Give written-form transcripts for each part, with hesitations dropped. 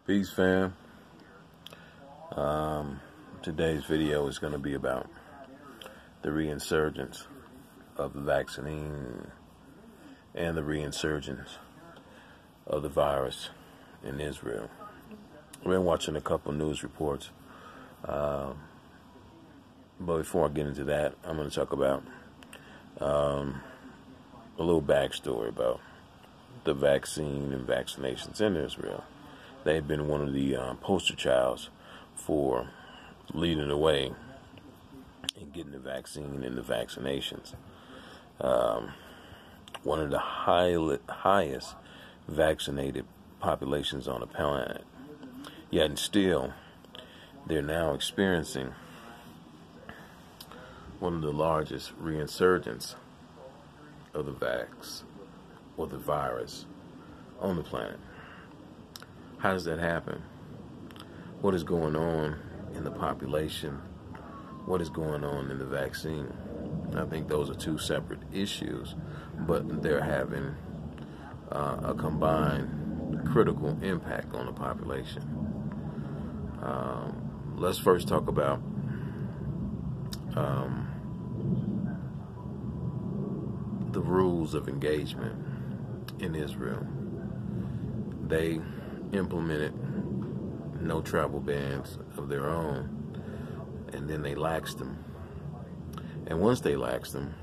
Peace, fam. Today's video is going to be about the reinsurgence of the vaccine and the reinsurgence of the virus in Israel. I've been watching a couple news reports, but before I get into that, I'm going to talk about a little backstory about the vaccine and vaccinations in Israel. They've been one of the poster childs for leading the way in getting the vaccine and the vaccinations. One of the highest vaccinated populations on the planet. Yet still, they're now experiencing one of the largest reinsurgence of the vax or the virus on the planet. How does that happen? What is going on in the population? What is going on in the vaccine? I think those are two separate issues, but they're having a combined critical impact on the population. Let's first talk about the rules of engagement in Israel. They implemented no travel bans of their own, and then they laxed them. And once they laxed them,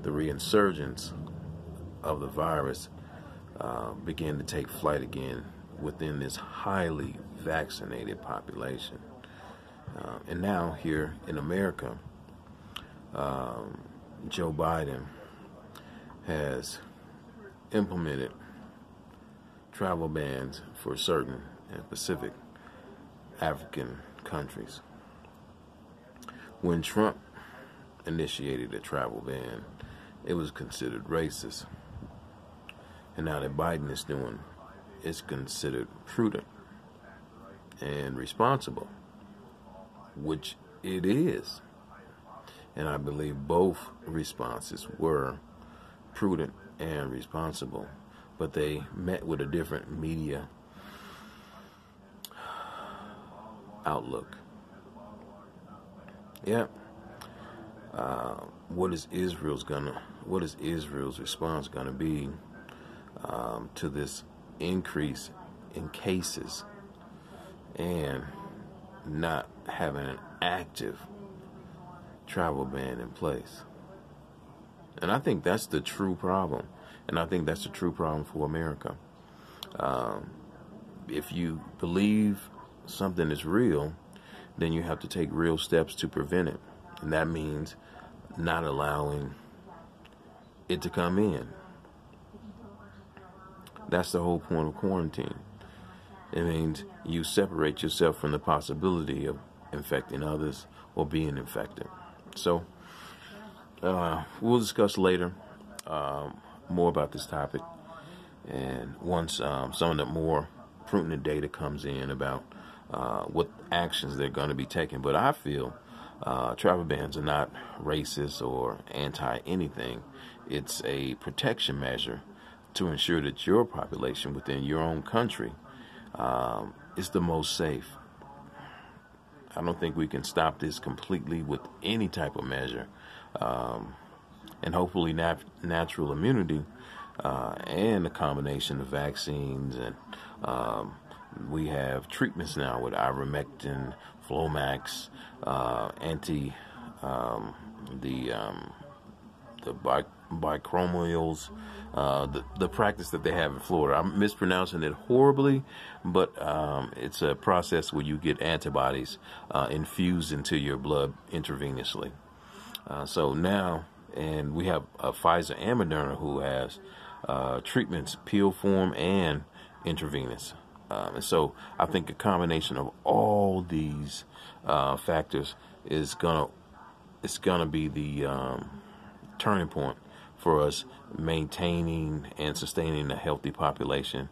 the reinsurgence of the virus began to take flight again within this highly vaccinated population. And now here in America, Joe Biden has implemented travel bans for certain and Pacific African countries. When Trump initiated a travel ban, it was considered racist. And now that Biden is doing, it's considered prudent and responsible, which it is. And I believe both responses were prudent and responsible, but they met with a different media outlook. Yeah. What is Israel's response gonna be to this increase in cases and not having an active travel ban in place? And I think that's the true problem. And I think that's the true problem for America. If you believe something is real, then you have to take real steps to prevent it. And that means not allowing it to come in. That's the whole point of quarantine. It means you separate yourself from the possibility of infecting others or being infected. So we'll discuss later more about this topic, and once some of the more prudent data comes in about what actions they're going to be taking. But I feel travel bans are not racist or anti-anything. It's a protection measure to ensure that your population within your own country is the most safe. I don't think we can stop this completely with any type of measure. And hopefully natural immunity and a combination of vaccines, and we have treatments now with ivermectin, Flomax, the bicromials, the practice that they have in Florida. I'm mispronouncing it horribly, but it's a process where you get antibodies infused into your blood intravenously. So now, and we have Pfizer and Moderna who has treatments, pill form and intravenous. And so I think a combination of all these factors is gonna be the turning point for us maintaining and sustaining a healthy population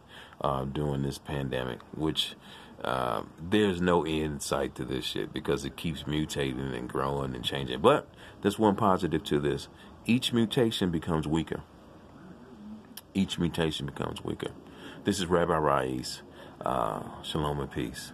during this pandemic, which there's no end in sight to this shit because it keeps mutating and growing and changing. But there's one positive to this. Each mutation becomes weaker. Each mutation becomes weaker. This is Rabbi Rais. Shalom and peace.